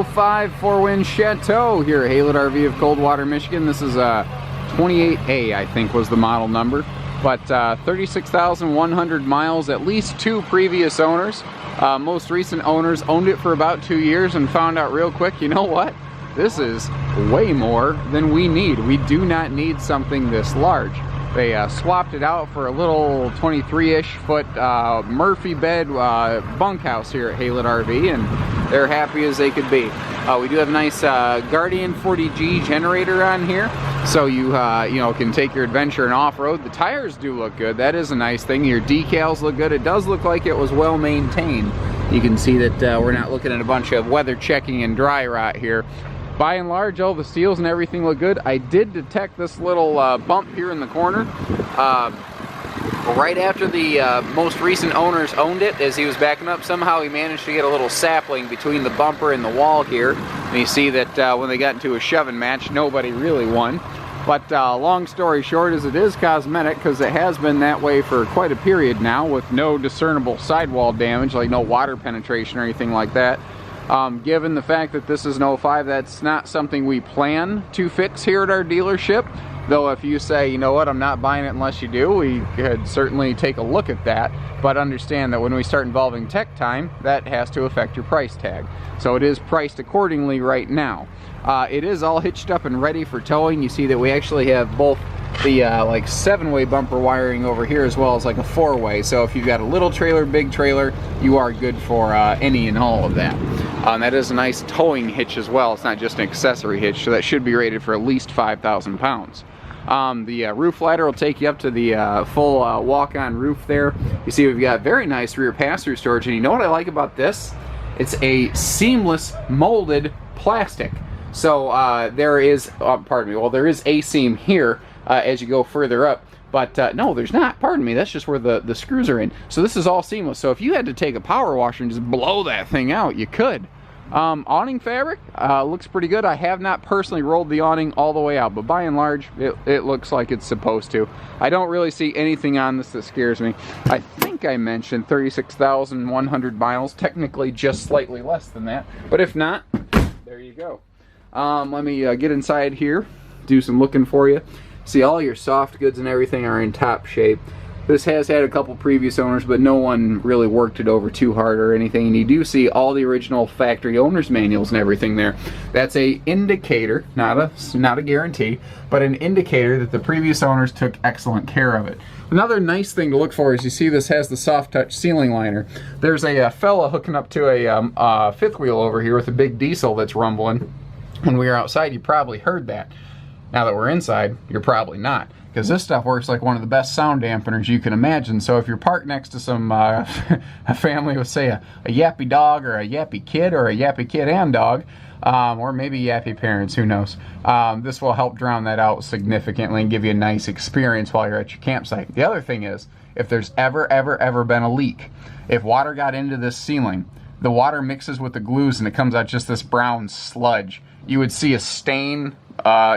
'05 4-wind Chateau here at Haylett RV of Coldwater, Michigan. This is a 28A, I think was the model number, but 36,100 miles, at least 2 previous owners. Most recent owners owned it for about 2 years and found out real quick, you know what? This is way more than we need. We do not need something this large. They swapped it out for a little 23-ish foot Murphy bed bunkhouse here at Haylett RV, and they're happy as they could be. We do have a nice Guardian 40G generator on here, so you can take your adventure and off-road. The tires do look good. That is a nice thing. Your decals look good. It does look like it was well maintained. You can see that we're not looking at a bunch of weather checking and dry rot here. By and large, all the seals and everything look good. I did detect this little bump here in the corner. Right after the most recent owners owned it, as he was backing up, somehow he managed to get a little sapling between the bumper and the wall here. And you see that when they got into a shoving match, nobody really won. But long story short is it is cosmetic, because it has been that way for quite a period now with no discernible sidewall damage, like no water penetration or anything like that. Given the fact that this is an 05, that's not something we plan to fix here at our dealership. Though if you say, you know what, I'm not buying it unless you do, we could certainly take a look at that. But understand that when we start involving tech time, that has to affect your price tag. So it is priced accordingly right now. It is all hitched up and ready for towing. You see that we actually have both the like 7-way bumper wiring over here, as well as like a 4-way. So if you've got a little trailer, big trailer, you are good for any and all of that. That is a nice towing hitch as well. It's not just an accessory hitch, so that should be rated for at least 5,000 pounds. The roof ladder will take you up to the full walk-on roof there. You see we've got very nice rear pass-through storage, and you know what I like about this? It's a seamless molded plastic. So there is, there is a seam here as you go further up, but no, there's not, pardon me, that's just where the screws are in. So this is all seamless, so if you had to take a power washer and just blow that thing out, you could. Awning fabric looks pretty good. I have not personally rolled the awning all the way out, but by and large, it looks like it's supposed to. I don't really see anything on this that scares me. I think I mentioned 36,100 miles, technically just slightly less than that, but if not, there you go. Let me get inside here, do some looking for you. See, all your soft goods and everything are in top shape. This has had a couple previous owners, but no one really worked it over too hard or anything. And you do see all the original factory owner's manuals and everything there. That's a indicator, not a guarantee, but an indicator that the previous owners took excellent care of it. Another nice thing to look for is you see this has the soft touch ceiling liner. There's a fella hooking up to a fifth wheel over here with a big diesel that's rumbling. When we were outside, you probably heard that. Now that we're inside, you're probably not, because this stuff works like one of the best sound dampeners you can imagine. So if you're parked next to some a family with, say, a yappy dog or a yappy kid or a yappy kid and dog, or maybe yappy parents, who knows, this will help drown that out significantly and give you a nice experience while you're at your campsite. The other thing is, if there's ever been a leak, if water got into this ceiling, the water mixes with the glues and it comes out just this brown sludge. You would see a stain,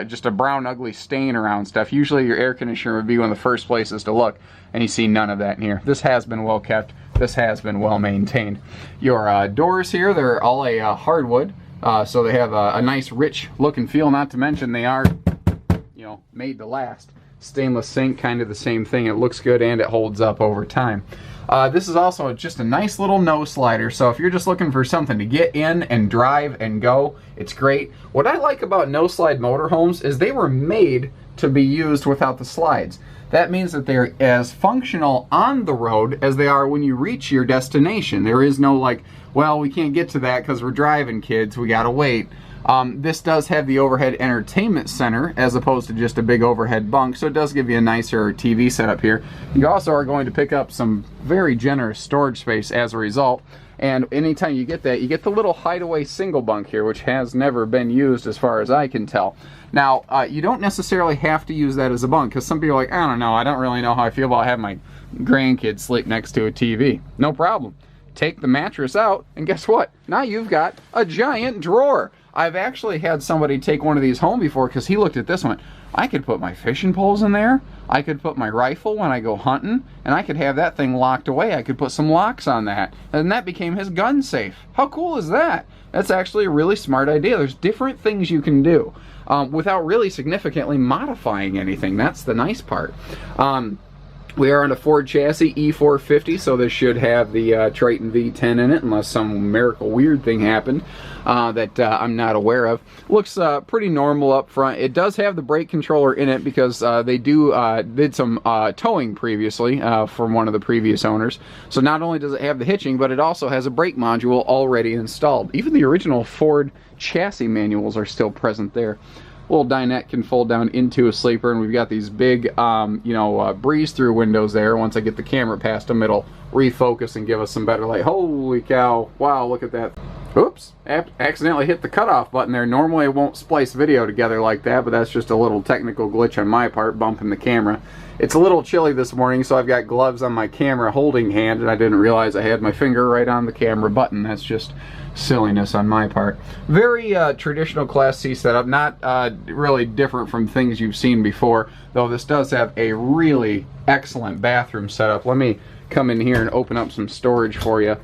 just a brown ugly stain around stuff. Usually your air conditioner would be one of the first places to look, and you see none of that in here. This has been well kept. This has been well maintained. Your doors here, they're all a hardwood, so they have a nice rich look and feel. Not to mention they are, made to last. Stainless sink, kind of the same thing. It looks good and it holds up over time. This is also just a nice little nose slider, so if you're just looking for something to get in and drive and go, it's great. What I like about no slide motorhomes is they were made to be used without the slides. That means that they're as functional on the road as they are when you reach your destination. There is no like, well, we can't get to that because we're driving, kids, we gotta wait. This does have the overhead entertainment center as opposed to just a big overhead bunk, so it does give you a nicer TV setup here. You also are going to pick up some very generous storage space as a result, and anytime you get that, you get the little hideaway single bunk here, which has never been used as far as I can tell. Now, you don't necessarily have to use that as a bunk, because some people are like, I don't know, I don't really know how I feel about having my grandkids sleep next to a TV. No problem. Take the mattress out, and guess what? Now you've got a giant drawer. I've actually had somebody take one of these home before because he looked at this one. I could put my fishing poles in there. I could put my rifle when I go hunting, and I could have that thing locked away. I could put some locks on that, and that became his gun safe. How cool is that? That's actually a really smart idea. There's different things you can do without really significantly modifying anything. That's the nice part. We are on a Ford chassis, E450, so this should have the Triton V10 in it, unless some miracle weird thing happened that I'm not aware of. Looks pretty normal up front. It does have the brake controller in it because they did some towing previously from one of the previous owners. So not only does it have the hitching, but it also has a brake module already installed. Even the original Ford chassis manuals are still present there. Little dinette can fold down into a sleeper, and we've got these big, breeze-through windows there. Once I get the camera past them, it'll refocus and give us some better light. Holy cow. Wow, look at that. Oops, accidentally hit the cutoff button there. Normally I won't splice video together like that, but that's just a little technical glitch on my part, bumping the camera. It's a little chilly this morning, so I've got gloves on my camera holding hand, and I didn't realize I had my finger right on the camera button. That's just silliness on my part. Very traditional Class C setup, not really different from things you've seen before, though this does have a really excellent bathroom setup. Let me come in here and open up some storage for you.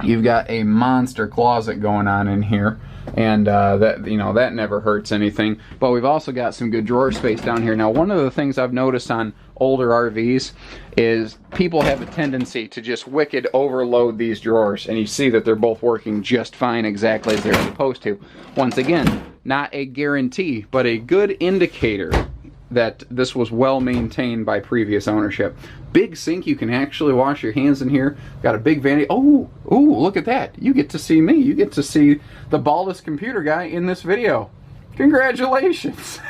You've got a monster closet going on in here, and that never hurts anything. But we've also got some good drawer space down here. Now, one of the things I've noticed on older RVs is people have a tendency to just wicked overload these drawers, and you see that they're both working just fine, exactly as they're supposed to. Once again, not a guarantee, but a good indicator that this was well maintained by previous ownership. Big sink, you can actually wash your hands in here. Got a big vanity. Oh, look at that. You get to see me. You get to see the baldest computer guy in this video. Congratulations.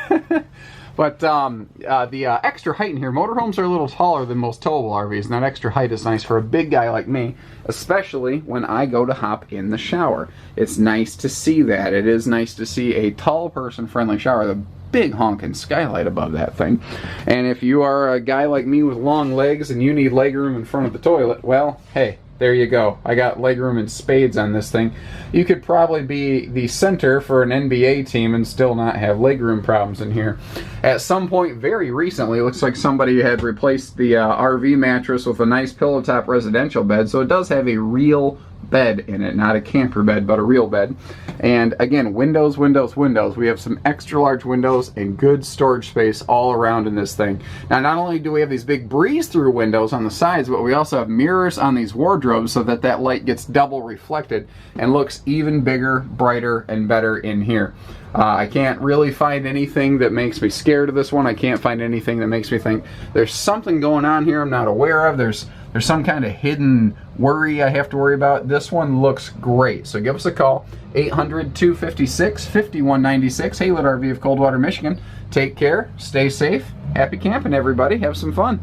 But the extra height in here, motorhomes are a little taller than most towable RVs, and that extra height is nice for a big guy like me, especially when I go to hop in the shower. It's nice to see that. It is nice to see a tall person-friendly shower. The big honking skylight above that thing. And if you are a guy like me with long legs and you need legroom in front of the toilet, well, hey, there you go. I got legroom in spades on this thing. You could probably be the center for an NBA team and still not have legroom problems in here. At some point very recently, it looks like somebody had replaced the RV mattress with a nice pillow top residential bed, so it does have a real bed in it, not a camper bed, but a real bed. And again, windows. We have some extra large windows and good storage space all around in this thing. Now, not only do we have these big breeze-through windows on the sides, but we also have mirrors on these wardrobes so that that light gets double reflected and looks even bigger, brighter, and better in here. I can't really find anything that makes me scared of this one. I can't find anything that makes me think there's something going on here I'm not aware of. There's some kind of hidden worry I have to worry about. This one looks great. So give us a call, 800-256-5196, Haylett RV of Coldwater, Michigan. Take care, stay safe, happy camping everybody, have some fun.